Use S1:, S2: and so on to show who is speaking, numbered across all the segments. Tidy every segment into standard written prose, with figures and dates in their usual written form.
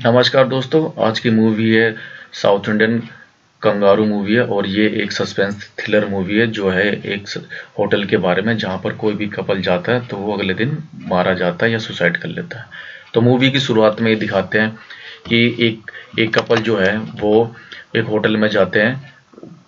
S1: नमस्कार दोस्तों, आज की मूवी है साउथ इंडियन कंगारू मूवी है और ये एक सस्पेंस थ्रिलर मूवी है जो है एक होटल के बारे में जहाँ पर कोई भी कपल जाता है तो वो अगले दिन मारा जाता है या सुसाइड कर लेता है। तो मूवी की शुरुआत में ये दिखाते हैं कि एक कपल जो है वो एक होटल में जाते हैं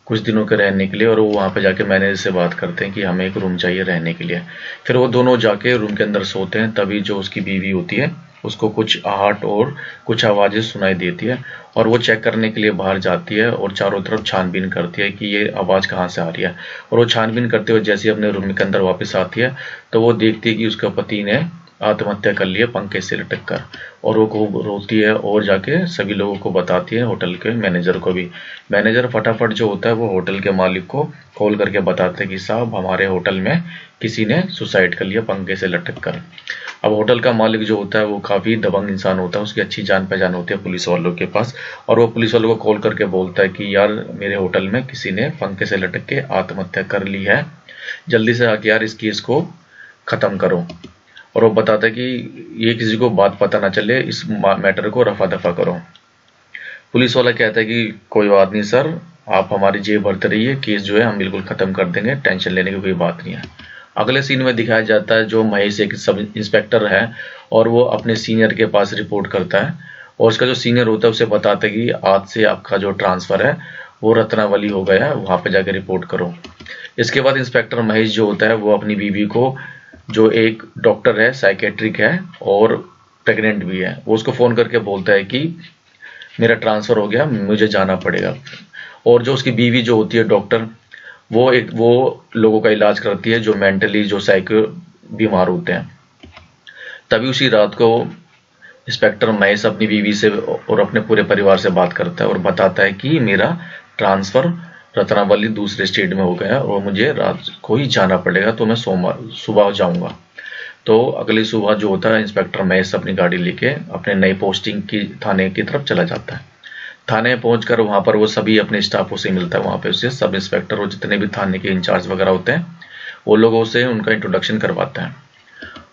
S1: कुछ दिनों के रहने के लिए और वो वहाँ पे जाके मैनेजर से बात करते हैं कि हमें एक रूम चाहिए रहने के लिए। फिर वो दोनों जाके रूम के अंदर सोते हैं, तभी जो उसकी बीवी होती है उसको कुछ आहट और कुछ आवाज़ें सुनाई देती है और वो चेक करने के लिए बाहर जाती है और चारों तरफ छानबीन करती है कि ये आवाज़ कहाँ से आ रही है। और वो छानबीन करते हुए जैसे ही अपने रूम के अंदर वापस आती है तो वो देखती है कि उसका पति ने आत्महत्या कर ली है पंखे से लटक कर। और वो खूब रोती है और जाके सभी लोगों को बताती है, होटल के मैनेजर को भी। मैनेजर फटाफट जो होता है वो होटल के मालिक को कॉल करके बताते हैं कि साहब हमारे होटल में किसी ने सुसाइड कर लिया पंखे से लटक कर। अब होटल का मालिक जो होता है वो काफ़ी दबंग इंसान होता है, उसकी अच्छी जान पहचान होती है पुलिस वालों के पास। और वो पुलिस वालों को कॉल करके बोलता है कि यार मेरे होटल में किसी ने पंखे से लटक के आत्महत्या कर ली है, जल्दी से आके यार इस केस को ख़त्म करो। और वो बताता है कि ये किसी को बात पता ना चले, इस मैटर को रफा दफा करो। पुलिस वाला कहता है कि कोई बात नहीं सर, आप हमारी जेब भरते रहिए, केस जो है हम बिल्कुल ख़त्म कर देंगे, टेंशन लेने की कोई बात नहीं है। अगले सीन में दिखाया जाता है जो महेश एक सब इंस्पेक्टर है और वो अपने सीनियर के पास रिपोर्ट करता है और उसका जो सीनियर होता है उसे बताता है कि आज से आपका जो ट्रांसफ़र है वो रत्नावली हो गया है, वहाँ पे जाकर रिपोर्ट करो। इसके बाद इंस्पेक्टर महेश जो होता है वो अपनी बीवी को, जो एक डॉक्टर है, साइकेट्रिक है और प्रेग्नेंट भी है, वो उसको फ़ोन करके बोलता है कि मेरा ट्रांसफ़र हो गया, मुझे जाना पड़ेगा। और जो उसकी बीवी जो होती है डॉक्टर, वो लोगों का इलाज करती है जो मेंटली जो साइको बीमार होते हैं। तभी उसी रात को इंस्पेक्टर महेश अपनी बीवी से और अपने पूरे परिवार से बात करता है और बताता है कि मेरा ट्रांसफ़र रत्नावली दूसरे स्टेट में हो गया है और मुझे रात को ही जाना पड़ेगा, तो मैं सोमवार सुबह जाऊंगा। तो अगली सुबह जो होता है इंस्पेक्टर महेश अपनी गाड़ी लेके अपने नई पोस्टिंग की थाने की तरफ चला जाता है। थाने पहुंचकर वहां पर वो सभी अपने स्टाफों से मिलता है, वहां पे उसे सब इंस्पेक्टर और जितने भी थाने के इंचार्ज वगैरह होते हैं वो लोगों से उनका इंट्रोडक्शन करवाता है।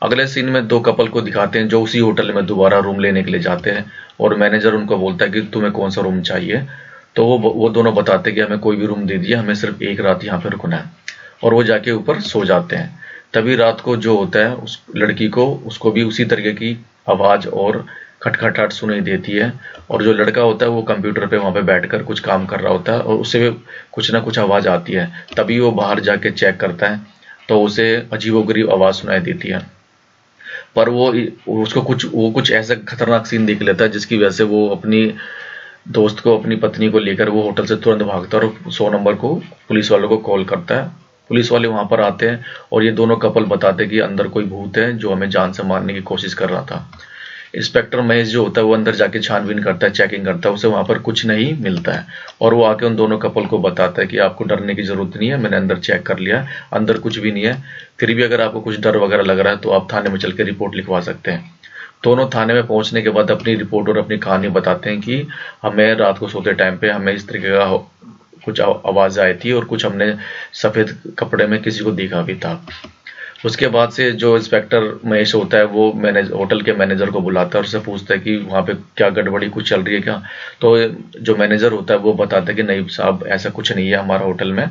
S1: अगले सीन में दो कपल को दिखाते हैं जो उसी होटल में दोबारा रूम लेने के लिए जाते हैं और मैनेजर उनको बोलता है कि तुम्हें कौन सा रूम चाहिए। तो वो दोनों बताते हैं कि हमें कोई भी रूम दे दिया, हमें सिर्फ एक रात यहाँ पे रुकना है। और वो जाके ऊपर सो जाते हैं। तभी रात को जो होता है उस लड़की को, उसको भी उसी तरीके की आवाज़ और खटखटाहट सुनाई देती है और जो लड़का होता है वो कंप्यूटर पे वहाँ पे बैठकर कुछ काम कर रहा होता है और उसे भी कुछ ना कुछ आवाज़ आती है। तभी वो बाहर जाके चेक करता है तो उसे अजीबोगरीब आवाज़ सुनाई देती है। पर वो कुछ ऐसा खतरनाक सीन देख लेता है जिसकी वजह से वो अपनी दोस्त को, अपनी पत्नी को लेकर वो होटल से तुरंत भागता है और 100 नंबर को पुलिस वालों को कॉल करता है। पुलिस वाले वहां पर आते हैं और ये दोनों कपल बताते हैं कि अंदर कोई भूत है जो हमें जान से मारने की कोशिश कर रहा था। इंस्पेक्टर महेश जो होता है वो अंदर जाके छानबीन करता है, चेकिंग करता है, उसे वहां पर कुछ नहीं मिलता है और वो आके उन दोनों कपल को बताता है कि आपको डरने की जरूरत नहीं है, मैंने अंदर चेक कर लिया, अंदर कुछ भी नहीं है। फिर भी अगर आपको कुछ डर वगैरह लग रहा है तो आप थाने में चल के रिपोर्ट लिखवा सकते हैं। दोनों थाने में पहुंचने के बाद अपनी रिपोर्ट और अपनी कहानी बताते हैं कि हमें रात को सोते टाइम पे हमें इस तरीके का कुछ आवाज़ आई थी और कुछ हमने सफ़ेद कपड़े में किसी को देखा भी था। उसके बाद से जो इंस्पेक्टर महेश होता है वो होटल के मैनेजर को बुलाता है और उससे पूछता है कि वहाँ पे क्या गड़बड़ी कुछ चल रही है क्या। तो जो मैनेजर होता है वो बताता है कि नहीं साहब, ऐसा कुछ नहीं है हमारा होटल में।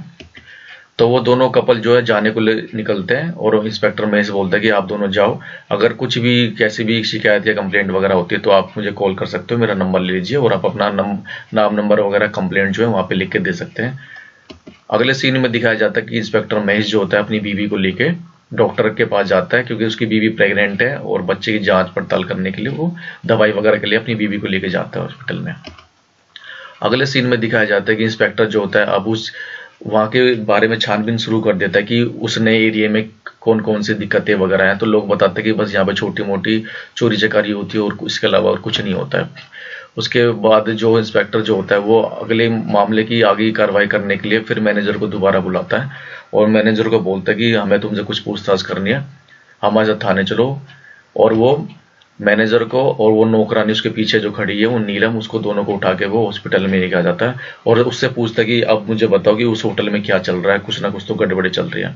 S1: तो वो दोनों कपल जो है जाने को निकलते हैं और इंस्पेक्टर महेश बोलता है कि आप दोनों जाओ, अगर कुछ भी कैसी भी शिकायत या कंप्लेंट वगैरह होती है तो आप मुझे कॉल कर सकते हो, मेरा नंबर ले लीजिए और आप अपना नाम नंबर वगैरह कंप्लेंट जो है वहाँ पे लिख के दे सकते हैं। अगले सीन में दिखाया जाता है कि इंस्पेक्टर महेश जो होता है अपनी बीवी को लेके डॉक्टर के पास जाता है क्योंकि उसकी बीवी प्रेग्नेंट है और बच्चे की जांच पड़ताल करने के लिए वो दवाई वगैरह के लिए अपनी बीवी को लेके जाता है हॉस्पिटल में। अगले सीन में दिखाया जाता है कि इंस्पेक्टर जो होता है अब उस वहाँ के बारे में छानबीन शुरू कर देता है कि उस नए एरिया में कौन कौन सी दिक्कतें वगैरह हैं। तो लोग बताते हैं कि बस यहाँ पे छोटी मोटी चोरी चकारी होती है और इसके अलावा और कुछ नहीं होता है। उसके बाद जो इंस्पेक्टर जो होता है वो अगले मामले की आगे की कार्रवाई करने के लिए फिर मैनेजर को दोबारा बुलाता है और मैनेजर को बोलता है कि हमें तुमसे कुछ पूछताछ करनी है, हमारे साथ थाने चलो। और वो मैनेजर को और वो नौकरानी उसके पीछे जो खड़ी है वो नीलम, उसको दोनों को उठा के वो हॉस्पिटल में लेके आ जाता है और उससे पूछता है कि अब मुझे बताओ कि उस होटल में क्या चल रहा है, कुछ ना कुछ तो गड़बड़ी चल रही है।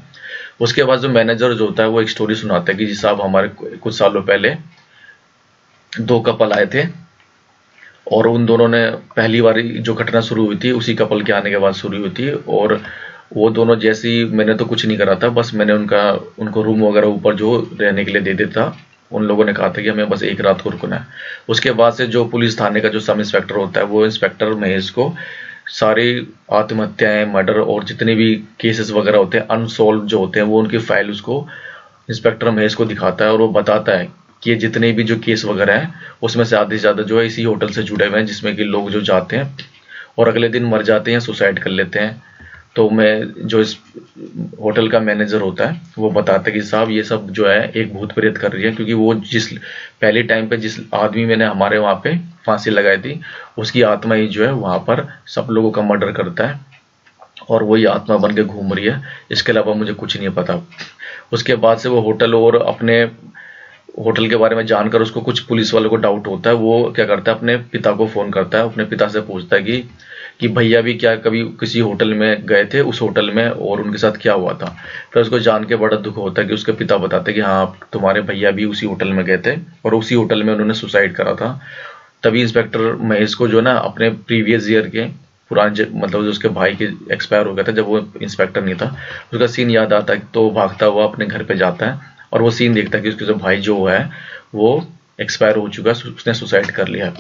S1: उसके बाद जो मैनेजर जो होता है वो एक स्टोरी सुनाता है कि जी साहब, हमारे कुछ सालों पहले दो कपल आए थे और उन दोनों ने पहली बार जो घटना शुरू हुई थी उसी कपल के आने के बाद शुरू हुई थी। और वो दोनों जैसे ही, मैंने तो कुछ नहीं करा था, बस मैंने उनको रूम वगैरह ऊपर जो रहने के लिए दे देता। उन लोगों ने कहा था कि हमें बस एक रात को रुकना है। उसके बाद से जो पुलिस थाने का जो सब इंस्पेक्टर होता है, वो इंस्पेक्टर महेश को सारी आत्महत्याएं, मर्डर और जितने भी केसेस वगैरह होते हैं अनसॉल्व जो होते हैं, वो उनकी फाइल उसको इंस्पेक्टर महेश को दिखाता है और वो बताता है कि ये जितने भी जो केस वगैरह हैं उसमें से आधे से ज़्यादा जो है इसी होटल से जुड़े हुए हैं, जिसमें कि लोग जो जाते हैं और अगले दिन मर जाते हैं, सुसाइड कर लेते हैं। तो मैं जो इस होटल का मैनेजर होता है वो बताता है कि साहब ये सब जो है एक भूत प्रेत कर रही है, क्योंकि वो जिस पहले टाइम पे जिस आदमी मैंने हमारे वहाँ पे फांसी लगाई थी, उसकी आत्मा ही जो है वहाँ पर सब लोगों का मर्डर करता है और वही आत्मा बन के घूम रही है। इसके अलावा मुझे कुछ नहीं पता। उसके बाद से वो होटल और अपने होटल के बारे में जानकर उसको कुछ पुलिस वालों को डाउट होता है। वो क्या करता है, अपने पिता को फोन करता है, अपने पिता से पूछता है कि भैया भी क्या कभी किसी होटल में गए थे, उस होटल में, और उनके साथ क्या हुआ था। फिर उसको जान के बड़ा दुख होता है कि उसके पिता बताते हैं कि हाँ तुम्हारे भैया भी उसी होटल में गए थे और उसी होटल में उन्होंने सुसाइड करा था। तभी इंस्पेक्टर महेश को जो ना अपने प्रीवियस ईयर के पुराने मतलब जो उसके भाई के एक्सपायर हो गया था जब वो इंस्पेक्टर नहीं था, उसका सीन याद आता है। तो भागता हुआ अपने घर पे जाता है और वो सीन देखता है कि उसके जो भाई जो है वो एक्सपायर हो चुका है, उसने सुसाइड कर लिया।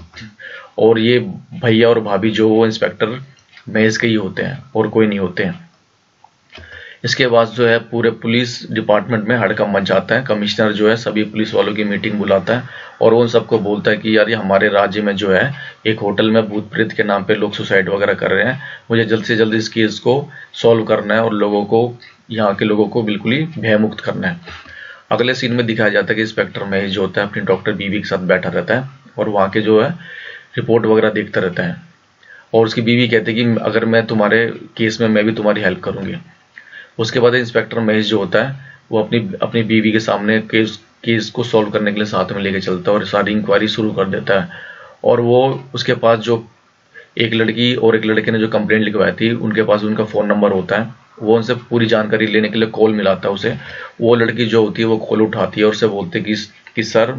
S1: और ये भैया और भाभी जो वो इंस्पेक्टर महेश के ही होते हैं और कोई नहीं होते हैं। इसके बाद जो है पूरे पुलिस डिपार्टमेंट में हड़कंप मच जाता है। कमिश्नर जो है सभी पुलिस वालों की मीटिंग बुलाता है और वो उन सबको बोलता है कि यार ये हमारे राज्य में जो है एक होटल में भूत प्रेत के नाम पे लोग सुसाइड वगैरह कर रहे हैं, मुझे जल्द से जल्द इस केस को सॉल्व करना है और लोगों को, यहाँ के लोगों को बिल्कुल ही भयमुक्त करना है। अगले सीन में दिखाया जाता है कि इंस्पेक्टर महेश जो होता है अपनी डॉक्टर बीवी के साथ बैठा रहता है और वहाँ के जो है रिपोर्ट वगैरह देखता रहता है। और उसकी बीवी कहती है कि अगर मैं तुम्हारे केस में मैं भी तुम्हारी हेल्प करूंगी। उसके बाद इंस्पेक्टर महेश जो होता है वो अपनी अपनी बीवी के सामने केस को सॉल्व करने के लिए साथ में लेके चलता है और सारी इंक्वायरी शुरू कर देता है। और वो उसके पास जो एक लड़की और एक लड़के ने जो कंप्लेंट लिखवाई थी उनके पास उनका फ़ोन नंबर होता है। वो उनसे पूरी जानकारी लेने के लिए कॉल मिलाता है उसे। वो लड़की जो होती है वो कॉल उठाती है और उससे बोलती है कि सर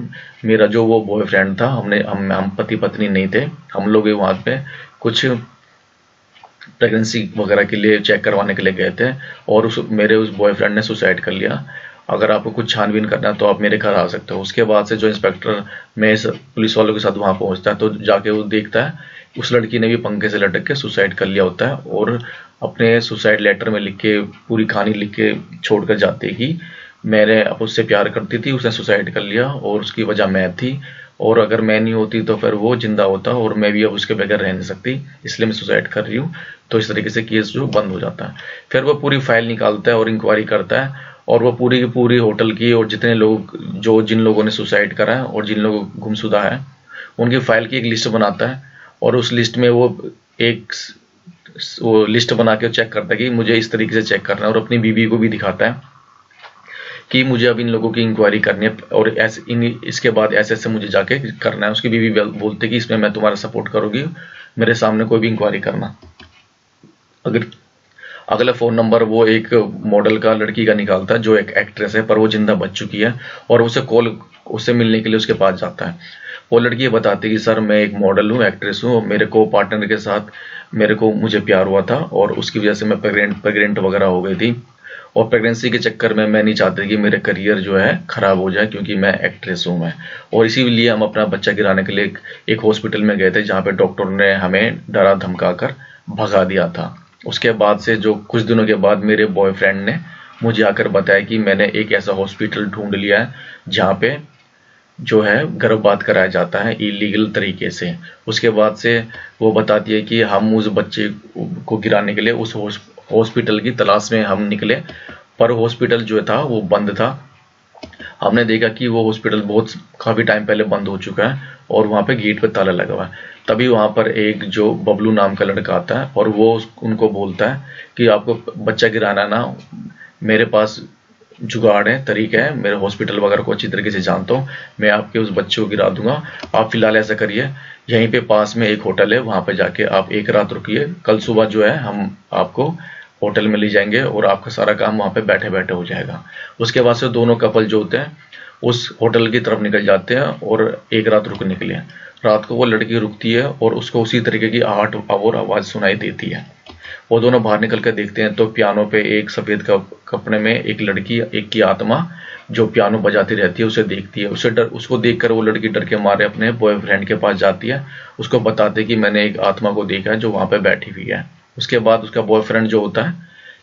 S1: मेरा जो वो बॉयफ्रेंड था, हम पति पत्नी नहीं थे, हम लोग वहाँ पे कुछ प्रेगनेंसी वगैरह के लिए चेक करवाने के लिए गए थे और मेरे उस बॉयफ्रेंड ने सुसाइड कर लिया। अगर आपको कुछ छानबीन करना है तो आप मेरे घर आ सकते हो। उसके बाद से जो इंस्पेक्टर महेश पुलिस वालों के साथ वहाँ पहुँचता है तो जाके वो देखता है उस लड़की ने भी पंखे से लटक के सुसाइड कर लिया होता है और अपने सुसाइड लेटर में लिख के पूरी कहानी लिख के छोड़कर जाती है कि मैंने अब उससे प्यार करती थी, उसने सुसाइड कर लिया और उसकी वजह मैं थी, और अगर मैं नहीं होती तो फिर वो जिंदा होता और मैं भी अब उसके बगैर रह नहीं सकती, इसलिए मैं सुसाइड कर रही हूँ। तो इस तरीके से केस जो बंद हो जाता है। फिर वो पूरी फाइल निकालता है और इंक्वायरी करता है और वो पूरी की पूरी होटल की और जितने लोग जिन लोगों ने सुसाइड करा है और जिन लोगों को गुमशुदा है उनकी फाइल की एक लिस्ट बनाता है और उस लिस्ट में वो लिस्ट बना के चेक करता है कि मुझे इस तरीके से चेक करना है, और अपनी बीवी को भी दिखाता है कि मुझे अब इन लोगों की इंक्वायरी करनी है और इसके बाद ऐसे ऐसे मुझे जाके करना है। उसकी बीवी बोलते कि इसमें मैं तुम्हारा सपोर्ट करूंगी, मेरे सामने कोई भी इंक्वायरी करना। अगर अगला फ़ोन नंबर वो एक मॉडल का लड़की का निकालता है जो एक एक्ट्रेस है पर वो जिंदा बच चुकी है और उससे मिलने के लिए उसके पास जाता है। वो लड़की ये बताती है कि सर मैं एक मॉडल हूँ, एक्ट्रेस हूँ, मेरे को पार्टनर के साथ मुझे प्यार हुआ था और उसकी वजह से मैं प्रेग्नेंट वगैरह हो गई थी और प्रेगनेंसी के चक्कर में मैं नहीं चाहती कि मेरे करियर जो है खराब हो जाए क्योंकि मैं एक्ट्रेस हूँ मैं, और इसीलिए हम अपना बच्चा गिराने के लिए एक हॉस्पिटल में गए थे जहाँ पे डॉक्टर ने हमें डरा धमका कर भगा दिया था। उसके बाद से जो कुछ दिनों के बाद मेरे बॉयफ्रेंड ने मुझे आकर बताया कि मैंने एक ऐसा हॉस्पिटल ढूंढ लिया है जहाँ पे जो है गर्भपात कराया जाता है इलीगल तरीके से। उसके बाद से वो बताती है कि हम उस बच्चे को गिराने के लिए उस हॉस्पिटल की तलाश में हम निकले, पर हॉस्पिटल जो था वो बंद था। हमने देखा कि वो हॉस्पिटल काफी टाइम पहले बंद हो चुका है और वहाँ पे गेट पे ताला लगा हुआ है। तभी वहाँ पर एक जो बबलू नाम का लड़का आता है और वो उनको बोलता है कि आपको बच्चा गिराना ना, मेरे पास जुगाड़ है, तरीका है, मेरे हॉस्पिटल वगैरह को अच्छी तरीके से जानता हूँ, मैं आपके उस बच्चे को गिरा दूंगा। आप फिलहाल ऐसा करिए, यहीं पे पास में एक होटल है, वहाँ पे जाके आप एक रात रुकिए, कल सुबह जो है हम आपको होटल में ले जाएंगे और आपका सारा काम वहाँ पे बैठे बैठे हो जाएगा। उसके बाद से दोनों कपल जो होते हैं उस होटल की तरफ निकल जाते हैं और एक रात रुकने के लिए। रात को वो लड़की रुकती है और उसको उसी तरीके की आहट और आवाज़ सुनाई देती है। वो दोनों बाहर निकल कर देखते हैं तो पियानो पे एक सफ़ेद कपड़े में एक लड़की, एक की आत्मा जो पियानो बजाती रहती है, उसे देखती है। उसको देखकर वो लड़की डर के मारे अपने बॉयफ्रेंड के पास जाती है, उसको बताते कि मैंने एक आत्मा को देखा है जो वहाँ पे बैठी हुई है। उसके बाद उसका बॉयफ्रेंड जो होता है,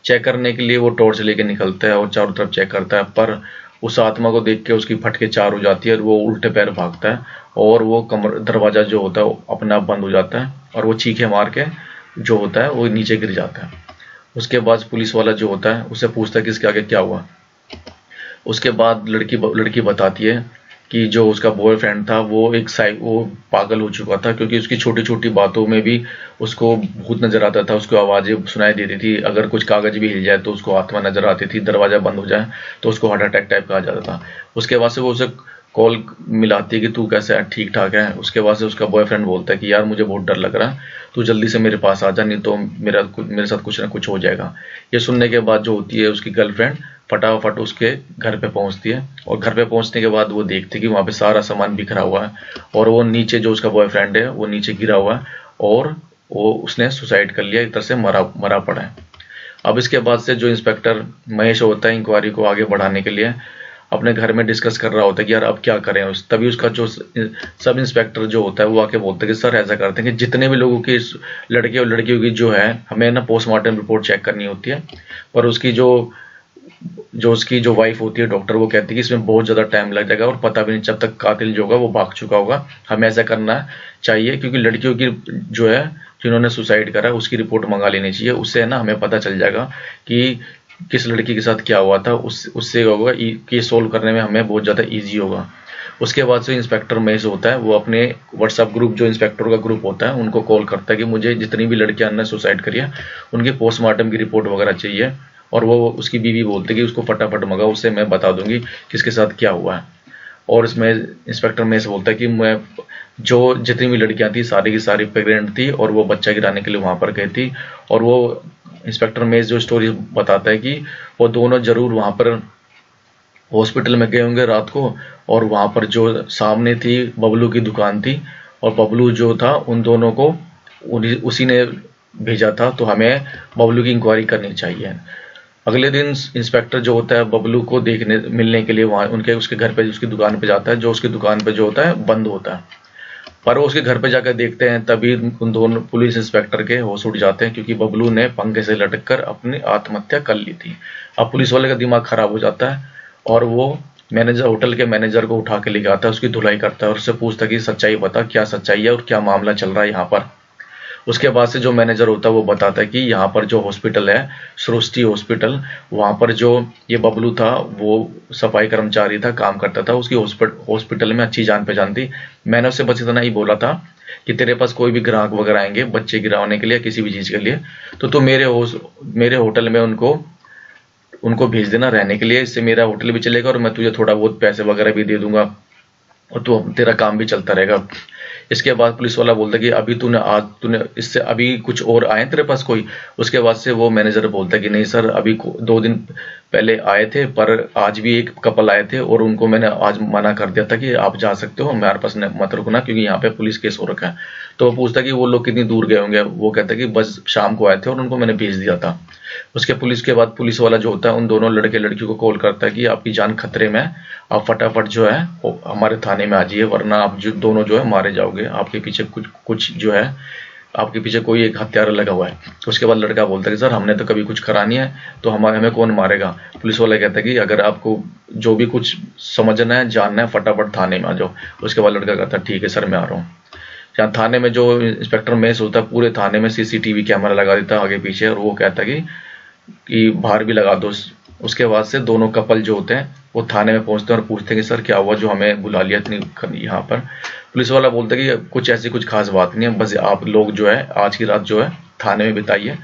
S1: चेक करने के लिए वो टॉर्च लेके निकलता है और चारों तरफ चेक करता है, पर उस आत्मा को देख के उसकी फटके चार हो जाती है और वो उल्टे पैर भागता है और वो दरवाजा जो होता है वो अपने आप बंद हो जाता है और वो चीखे मार के जो होता है वो नीचे गिर जाता है। उसके बाद पुलिस वाला जो होता है उससे पूछता है कि इसके आगे क्या हुआ। उसके बाद लड़की बताती है कि जो उसका बॉयफ्रेंड था वो पागल हो चुका था, क्योंकि उसकी छोटी छोटी बातों में भी उसको भूत नजर आता था, उसको आवाजें सुनाई देती थी। अगर कुछ कागज भी हिल जाए तो उसको आत्मा नजर आती थी, दरवाजा बंद हो जाए तो उसको हार्ट अटैक टाइप का आ जाता था। उसके बाद से वो उसे कॉल मिलाती है कि तू कैसा है, ठीक ठाक है। उसके बाद से उसका बॉयफ्रेंड बोलता है कि यार मुझे बहुत डर लग रहा है, तू जल्दी से मेरे पास आ जा, नहीं तो मेरे साथ कुछ ना कुछ हो जाएगा। ये सुनने के बाद जो होती है उसकी गर्लफ्रेंड फटाफट उसके घर पे पहुंचती है और घर पे पहुंचने के बाद वो देखती है कि वहां पे सारा सामान बिखरा हुआ है और वो नीचे जो उसका बॉयफ्रेंड है वो नीचे गिरा हुआ है और वो उसने सुसाइड कर लिया, एक तरह से मरा पड़ा है। अब इसके बाद से जो इंस्पेक्टर महेश होता है इंक्वायरी को आगे बढ़ाने के लिए अपने घर में डिस्कस कर रहा होता है कि यार अब क्या करें। तभी उसका जो सब इंस्पेक्टर जो होता है वो आके बोलता है कि सर ऐसा करते हैं कि जितने भी लोगों की लड़के और लड़कियों की जो है हमें ना पोस्टमार्टम रिपोर्ट चेक करनी होती है, पर उसकी जो वाइफ होती है डॉक्टर, वो कहती है कि इसमें बहुत ज़्यादा टाइम लग जाएगा और पता भी नहीं जब तक कातिल जो होगा वो भाग चुका होगा। हमें ऐसा करना चाहिए क्योंकि लड़कियों की जो है जिन्होंने सुसाइड करा उसकी रिपोर्ट मंगा लेनी चाहिए, उससे ना हमें पता चल जाएगा कि किस लड़की के साथ क्या हुआ था, उससे होगा केस सोल्व करने में हमें बहुत ज़्यादा ईजी होगा। उसके बाद से इंस्पेक्टर महेश होता है वो अपने व्हाट्सएप ग्रुप जो इंस्पेक्टर का ग्रुप होता है उनको कॉल करता है कि मुझे जितनी भी लड़कियां ने सुसाइड करी है उनकी पोस्टमार्टम की रिपोर्ट वगैरह चाहिए। और वो उसकी बीवी बोलती है कि उसको फटाफट मंगाओ, उससे मैं बता दूंगी किसके साथ क्या हुआ है। और इसमें इंस्पेक्टर महेश बोलता है कि मैं जो जितनी भी लड़कियां थी सारी की सारी प्रेग्नेंट थी और वो बच्चा गिराने के लिए वहां पर गई थी। और वो इंस्पेक्टर महेश जो स्टोरी बताता है कि वो दोनों जरूर वहां पर हॉस्पिटल में गए होंगे रात को और वहां पर जो सामने थी बबलू की दुकान थी और बबलू जो था उन दोनों को उसी ने भेजा था, तो हमें बबलू की इंक्वायरी करनी चाहिए। अगले दिन इंस्पेक्टर जो होता है बबलू को मिलने के लिए वहां उसके घर पे उसकी दुकान पे जाता है, जो उसकी दुकान पे जो होता है बंद होता है। पर वो उसके घर पे जाकर देखते हैं तभी उन दोनों पुलिस इंस्पेक्टर के होश उड़ जाते हैं क्योंकि बबलू ने पंखे से लटक कर अपनी आत्महत्या कर ली थी। अब पुलिस वाले का दिमाग खराब हो जाता है और वो होटल के मैनेजर को उठा के ले जाता है, उसकी धुलाई करता है और उससे पूछता है कि सच्चाई बता, क्या सच्चाई है और क्या मामला चल रहा है यहाँ पर। उसके बाद से जो मैनेजर होता है वो बताता है कि यहाँ पर जो हॉस्पिटल है सृष्टि हॉस्पिटल, वहाँ पर जो ये बबलू था वो सफाई कर्मचारी था, काम करता था, उसकी हॉस्पिटल में अच्छी जान पहचान थी। मैंने उससे बस इतना ही बोला था कि तेरे पास कोई भी ग्राहक वगैरह आएंगे बच्चे गिराने के लिए किसी भी चीज़ के लिए तो तू मेरे होटल में उनको भेज देना रहने के लिए, इससे मेरा होटल भी चलेगा और मैं तुझे थोड़ा बहुत पैसे वगैरह भी दे दूंगा और तेरा काम भी चलता रहेगा। इसके बाद पुलिस वाला बोलता है कि अभी तूने इससे अभी कुछ और आए तेरे पास कोई। उसके बाद से वो मैनेजर बोलता है कि नहीं सर, अभी 2 दिन पहले आए थे पर आज भी एक कपल आए थे और उनको मैंने आज मना कर दिया था कि आप जा सकते हो, हमारे पास मत रुकना क्योंकि यहाँ पे पुलिस केस हो रखा है। तो वो पूछता है कि वो लोग कितनी दूर गए होंगे, वो कहता है कि बस शाम को आए थे और उनको मैंने भेज दिया था। उसके बाद पुलिस वाला जो होता है उन दोनों लड़के लड़कियों को कॉल करता है कि आपकी जान खतरे में, आप फटाफट जो है हमारे थाने में आ जाइए वरना आप दोनों जो है मारे जाओगे, आपके पीछे कुछ जो है आपके पीछे कोई एक हत्यारा लगा हुआ है। उसके बाद लड़का बोलता है कि सर हमने तो कभी कुछ करा नहीं है तो हमें कौन मारेगा। पुलिस वाला कहता है कि अगर आपको जो भी कुछ समझना है जानना है फटाफट थाने में आ जाओ। उसके बाद लड़का कहता है ठीक है सर मैं आ रहा हूँ। जहाँ थाने में जो इंस्पेक्टर महेश होता है पूरे थाने में सीसीटीवी कैमरा लगा देता है आगे पीछे और वो कहता है कि बाहर भी लगा दो। उसके बाद से दोनों कपल जो होते हैं वो थाने में पहुंचते हैं और पूछते हैं कि सर क्या हुआ जो हमें बुला लिया इतनी यहाँ पर। पुलिस वाला बोलता है कि कुछ खास बात नहीं है, बस आप लोग जो है आज की रात जो है थाने में बिताइए,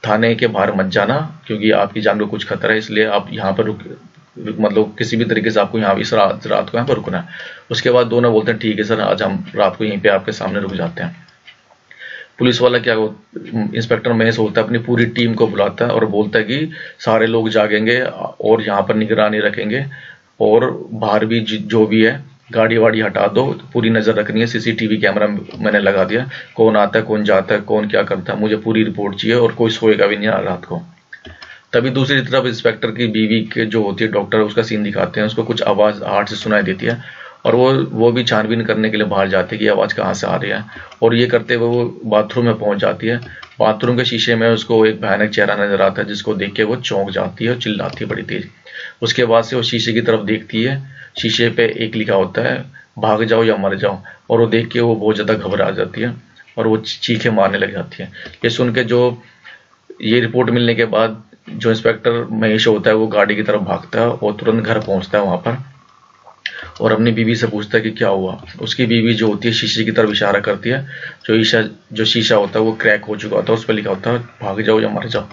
S1: थाने के बाहर मत जाना क्योंकि आपकी जान को कुछ खतरा है, इसलिए आप यहाँ पर मतलब किसी भी तरीके से आपको यहाँ इस रात को यहाँ पर रुकना है। उसके बाद दोनों बोलते हैं ठीक है सर आज हम रात को यहीं पे आपके सामने रुक जाते हैं। पुलिस वाला इंस्पेक्टर महेश होता है अपनी पूरी टीम को बुलाता है और बोलता है कि सारे लोग जागेंगे और यहाँ पर निगरानी रखेंगे और बाहर भी जो भी है गाड़ी वाड़ी हटा दो, पूरी नजर रखनी है, सीसीटीवी कैमरा मैंने लगा दिया, कौन आता है कौन जाता है कौन क्या करता है, मुझे पूरी रिपोर्ट चाहिए और कोई सोएगा भी नहीं रात को। तभी दूसरी तरफ इंस्पेक्टर की बीवी के जो होती है डॉक्टर, उसका सीन दिखाते हैं, उसको कुछ आवाज हार्ट से सुनाई देती है और वो भी छानबीन करने के लिए बाहर जाती है कि आवाज कहाँ से आ रही है, और ये करते हुए वो बाथरूम में पहुंच जाती है। बाथरूम के शीशे में उसको एक भयानक चेहरा नजर आता है जिसको देख के वो चौंक जाती है और चिल्लाती है बड़ी तेज। उसके बाद से वो शीशे की तरफ देखती है, शीशे पे एक लिखा होता है भाग जाओ या मर जाओ, और वो देख के वो बहुत ज्यादा घबरा जाती है और वो चीखें मारने लग जाती है। ये सुन के जो ये रिपोर्ट मिलने के बाद जो इंस्पेक्टर महेश होता है वो गाड़ी की तरफ भागता है और तुरंत घर पहुंचता है वहां पर और अपनी बीवी से पूछता है कि क्या हुआ। उसकी बीवी जो होती है शीशे की तरफ इशारा करती है, जो शीशा होता है वो क्रैक हो चुका होता है, उस पर लिखा होता है भाग जाओ या मर जाओ।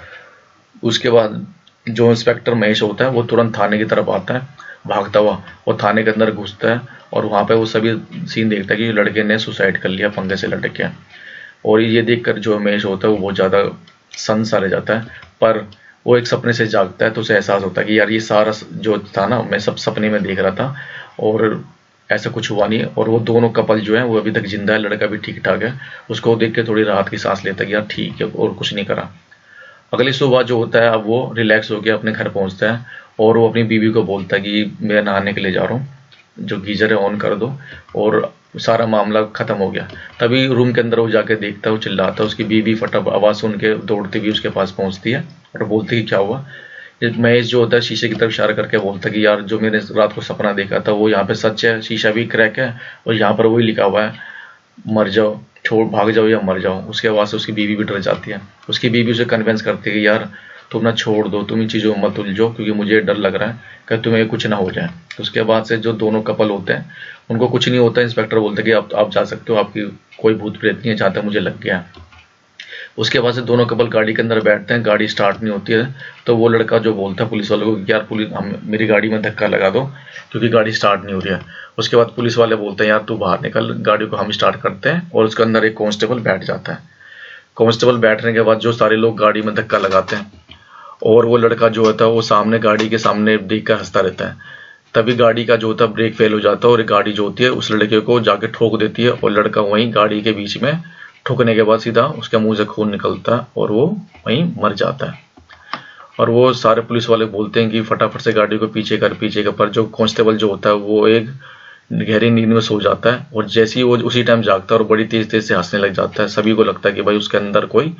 S1: उसके बाद जो इंस्पेक्टर महेश होता है वो तुरंत थाने की तरफ आता है भागता हुआ, और थाने के अंदर घुसता है और वहां पे वो सभी सीन देखता है कि लड़के ने सुसाइड कर लिया पंखे से लटक के। और ये देखकर जो महेश होता है वो बहुत ज्यादा सन्न सा रह जाता है, पर वो एक सपने से जागता है तो उसे एहसास होता है कि यार ये सारा जो था ना मैं सब सपने में देख रहा था और ऐसा कुछ हुआ नहीं, और वो दोनों कपल जो है वो अभी तक जिंदा है, लड़का भी ठीक ठाक है। उसको देख के थोड़ी राहत की सांस लेता है कि यार ठीक है और कुछ नहीं करा। अगली सुबह जो होता है अब वो रिलैक्स होकर अपने घर पहुंचता है और वो अपनी बीवी को बोलता है कि मैं नहाने के लिए जा रहा हूँ, जो गीजर है ऑन कर दो, और सारा मामला खत्म हो गया। तभी रूम के अंदर वो जाके देखता है, वो चिल्लाता है, उसकी बीवी फटाफट आवाज सुन के दौड़ती हुई उसके पास पहुंचती है और बोलती है कि क्या हुआ। महेश जो होता है शीशे की तरफ इशारा करके बोलता है कि यार जो मैंने रात को सपना देखा था वो यहाँ पे सच है, शीशा भी क्रैक है और यहाँ पर वही लिखा हुआ है मर जाओ, छोड़ भाग जाओ या मर जाओ। उसके बाद से उसकी बीवी भी डर जाती है। उसकी बीवी उसे कन्विंस करती है कि यार तुम ना छोड़ दो, तुम इन चीजों में मत उलझो क्योंकि मुझे डर लग रहा है कि तुम्हें कुछ ना हो जाए। तो उसके बाद से जो दोनों कपल होते हैं उनको कुछ नहीं होता। इंस्पेक्टर बोलते हैं कि आप जा सकते हो, आपकी कोई भूत प्रेत नहीं है जहां तक मुझे लग गया। उसके बाद से दोनों कपल गाड़ी के अंदर बैठते हैं, गाड़ी स्टार्ट नहीं होती है तो वो लड़का जो बोलता है पुलिस वालों को कि यार पुलिस मेरी गाड़ी में धक्का लगा दो क्योंकि गाड़ी स्टार्ट नहीं हो रही है। उसके बाद पुलिस वाले बोलते हैं यार तू बाहर निकल, गाड़ी को हम स्टार्ट करते हैं, और उसके अंदर एक कांस्टेबल बैठ जाता है। कांस्टेबल बैठने के बाद जो सारे लोग गाड़ी में धक्का लगाते हैं और वो लड़का जो होता है वो सामने गाड़ी के सामने देख कर हंसता रहता है। तभी गाड़ी का जो होता है ब्रेक फेल हो जाता है और गाड़ी जो होती है उस लड़के को जाके ठोक देती है और लड़का वहीं गाड़ी के बीच में ठोकने के बाद सीधा उसके मुंह से खून निकलता है और वो वहीं मर जाता है। और वो सारे पुलिस वाले बोलते हैं कि फटाफट से गाड़ी को पीछे कर पर जो कांस्टेबल जो होता है वो एक गहरी नींद में सो जाता है और जैसे ही वो उसी टाइम जागता है और बड़ी तेज तेज से हंसने लग जाता है। सभी को लगता है कि भाई उसके अंदर कोई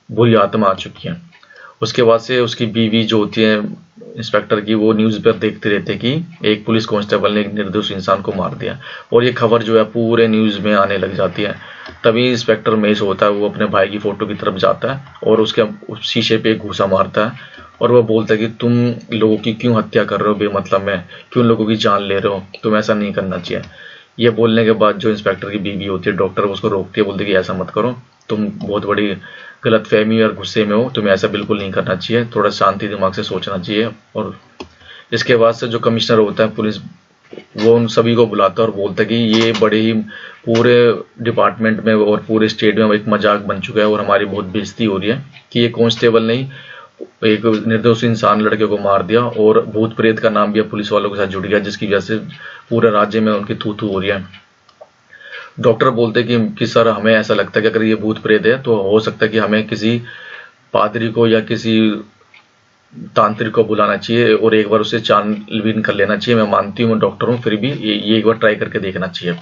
S1: बुरी आत्मा आ चुकी है। उसके बाद से उसकी बीवी जो होती है इंस्पेक्टर की, वो न्यूज पर देखते रहते कि एक पुलिस कांस्टेबल ने एक निर्दोष इंसान को मार दिया, और ये खबर जो है पूरे न्यूज में आने लग जाती है। तभी इंस्पेक्टर महेश होता है वो अपने भाई की फोटो की तरफ जाता है और उसके शीशे पे एक घूसा मारता है और वह बोलता है कि तुम लोगों की क्यों हत्या कर रहे हो बेमतलब में, क्यों लोगों की जान ले रहे हो, तुम ऐसा नहीं करना चाहिए। ये बोलने के बाद जो इंस्पेक्टर की बीवी होती है डॉक्टर उसको रोकती है, बोलती है कि ऐसा मत करो, तुम बहुत बड़ी गलतफहमी और गुस्से में हो, तुम्हें ऐसा बिल्कुल नहीं करना चाहिए, थोड़ा शांति दिमाग से सोचना चाहिए। और इसके बाद से जो कमिश्नर होता है पुलिस, वो उन सभी को बुलाता है और बोलता है कि ये बड़े ही पूरे डिपार्टमेंट में और पूरे स्टेट में एक मजाक बन चुका है और हमारी बहुत बेइज्जती हो रही है कि ये कांस्टेबल ने एक निर्दोष इंसान लड़के को मार दिया और भूत प्रेत का नाम भी पुलिस वालों के साथ जुड़ गया, जिसकी वजह से पूरे राज्य में उनकी थू थू हो रही है। डॉक्टर बोलते कि सर हमें ऐसा लगता है कि अगर ये भूत प्रेत है तो हो सकता है कि हमें किसी पादरी को या किसी तांत्रिक को बुलाना चाहिए और एक बार उसे छानबीन कर लेना चाहिए। मैं मानती हूँ, मैं डॉक्टर हूँ, फिर भी ये एक बार ट्राई करके देखना चाहिए।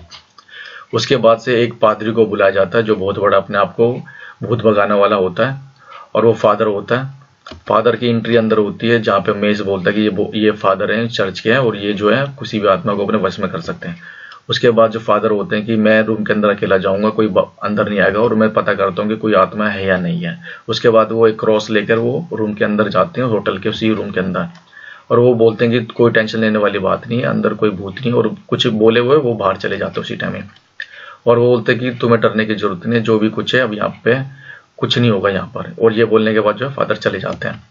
S1: उसके बाद से एक पादरी को बुलाया जाता है जो बहुत बड़ा अपने आप को भूत भगाने वाला होता है, और वो फादर होता है। फादर की एंट्री अंदर होती है जहाँ पे मेज बोलता है कि ये फादर हैं चर्च के हैं और ये जो है किसी भी आत्मा को अपने वश में कर सकते हैं। उसके बाद जो फादर होते हैं कि मैं रूम के अंदर अकेला जाऊंगा, कोई अंदर नहीं आएगा और मैं पता करता हूँ कि कोई आत्मा है या नहीं है। उसके बाद वो एक क्रॉस लेकर वो रूम के अंदर जाते हैं, होटल के उसी रूम के अंदर, और वो बोलते हैं कि कोई टेंशन लेने वाली बात नहीं है, अंदर कोई भूत नहीं, और कुछ बोले हुए वो बाहर चले जाते हैं उसी टाइम में। और वो बोलते हैं कि तुम्हें डरने की जरूरत नहीं है, जो भी कुछ है अब यहाँ पे कुछ नहीं होगा यहाँ पर। और ये बोलने के बाद जो है फादर चले जाते हैं।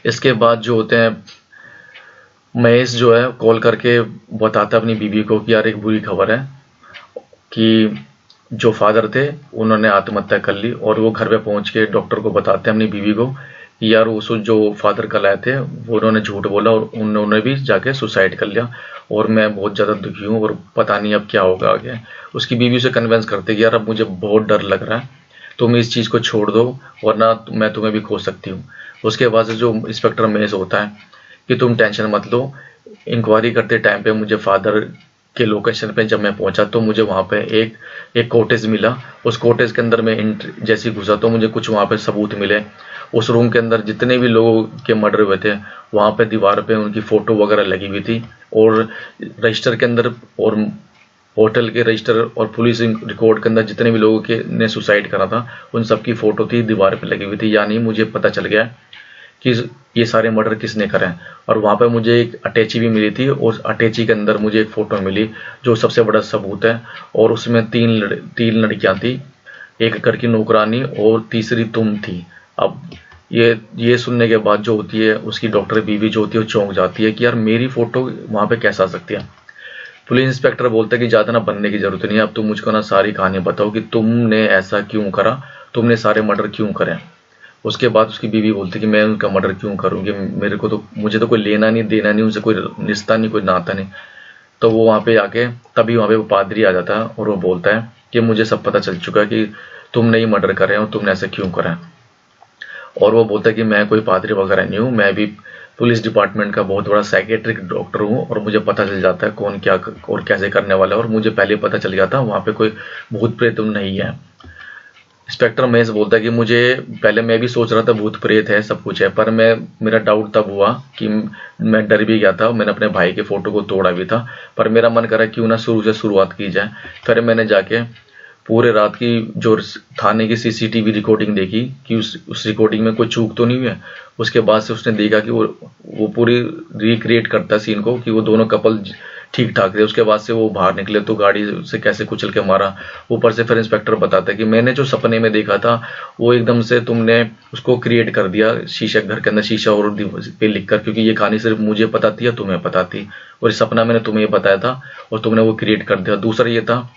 S1: इसके बाद जो होते हैं महेश जो है कॉल करके बताता है अपनी बीवी को कि यार एक बुरी खबर है कि जो फादर थे उन्होंने आत्महत्या कर ली, और वो घर पे पहुंच के डॉक्टर को बताते हैं अपनी बीवी को कि यार वो जो फादर कल आए थे वो उन्होंने झूठ बोला और उन्होंने भी जाके सुसाइड कर लिया और मैं बहुत ज़्यादा दुखी हूँ और पता नहीं अब क्या होगा आगे। उसकी बीवी उसे कन्विंस करते कि यार अब मुझे बहुत डर लग रहा है, तुम इस चीज़ को छोड़ दो वरना मैं तुम्हें भी खो सकती हूँ। उसके बाद से जो इंस्पेक्टर महेश होता है कि तुम टेंशन मत लो, इंक्वायरी करते टाइम पे मुझे फादर के लोकेशन पे जब मैं पहुंचा तो मुझे वहां पे एक कॉटेज मिला। उस कॉटेज के अंदर मैं जैसे घुसा तो मुझे कुछ वहां पे सबूत मिले। उस रूम के अंदर जितने भी लोगों के मर्डर हुए थे वहां पे दीवार पे उनकी फोटो वगैरह लगी हुई थी और रजिस्टर के अंदर और होटल के रजिस्टर और पुलिस रिकॉर्ड के अंदर जितने भी लोगों के ने सुसाइड करा था उन सबकी फोटो थी दीवार पे लगी हुई थी। यानी मुझे पता चल गया कि ये सारे मर्डर किसने करे हैं। और वहां पे मुझे एक अटैची भी मिली थी और अटैची के अंदर मुझे एक फोटो मिली जो सबसे बड़ा सबूत है और उसमें तीन लड़कियां थी, एक घर की नौकरानी और तीसरी तुम थी। अब ये सुनने के बाद जो होती है उसकी डॉक्टर बीवी जो होती है वो चौंक जाती है कि यार मेरी फोटो वहां पे कैसे आ सकती है। पुलिस इंस्पेक्टर बोलता है कि ज्यादा ना बनने की जरूरत नहीं है, अब तुम मुझको ना सारी कहानी बताओ कि तुमने ऐसा क्यों करा, तुमने सारे मर्डर क्यों करे। उसके बाद उसकी बीवी बोलती कि मैं उनका मर्डर क्यों करूंगी, मेरे को तो मुझे तो कोई लेना नहीं देना नहीं, उनसे कोई रिश्ता नहीं कोई नाता नहीं। तो वो वहां पे आके तभी वहां पे वो पादरी आ जाता है और वो बोलता है कि मुझे सब पता चल चुका है कि तुमने ही मर्डर करे और तुमने ऐसा क्यों करा। और वो बोलता है कि मैं कोई पादरी वगैरह नहीं हूँ, मैं भी पुलिस डिपार्टमेंट का बहुत बड़ा साइकेट्रिक डॉक्टर हूँ और मुझे पता चल जाता है कौन क्या और कैसे करने वाला है और मुझे पहले पता चल गया था वहां पे कोई भूत प्रेत नहीं है। इंस्पेक्टर महेश बोलता है कि मुझे पहले मैं भी सोच रहा था भूत प्रेत है सब कुछ है, पर मेरा डाउट तब हुआ कि मैं डर भी गया था, मैंने अपने भाई के फोटो को तोड़ा भी था, पर मेरा मन करा क्यों ना शुरू से शुरुआत की जाए। फिर मैंने जाके पूरे रात की जो थाने की सीसीटीवी रिकॉर्डिंग देखी कि उस रिकॉर्डिंग में कोई चूक तो नहीं है। उसके बाद से उसने देखा कि वो पूरी रिक्रिएट करता है सीन को कि वो दोनों कपल ठीक ठाक थे। उसके बाद से वो बाहर निकले तो गाड़ी से कैसे कुचल के मारा। ऊपर से फिर इंस्पेक्टर बताता है कि मैंने जो सपने में देखा था वो एकदम से तुमने उसको क्रिएट कर दिया शीशे घर के अंदर शीशा और पे लिखकर, क्योंकि ये कहानी सिर्फ मुझे पता थी या तुम्हें पता थी और इस सपना मैंने तुम्हें बताया था और तुमने वो क्रिएट कर दिया। दूसरा ये था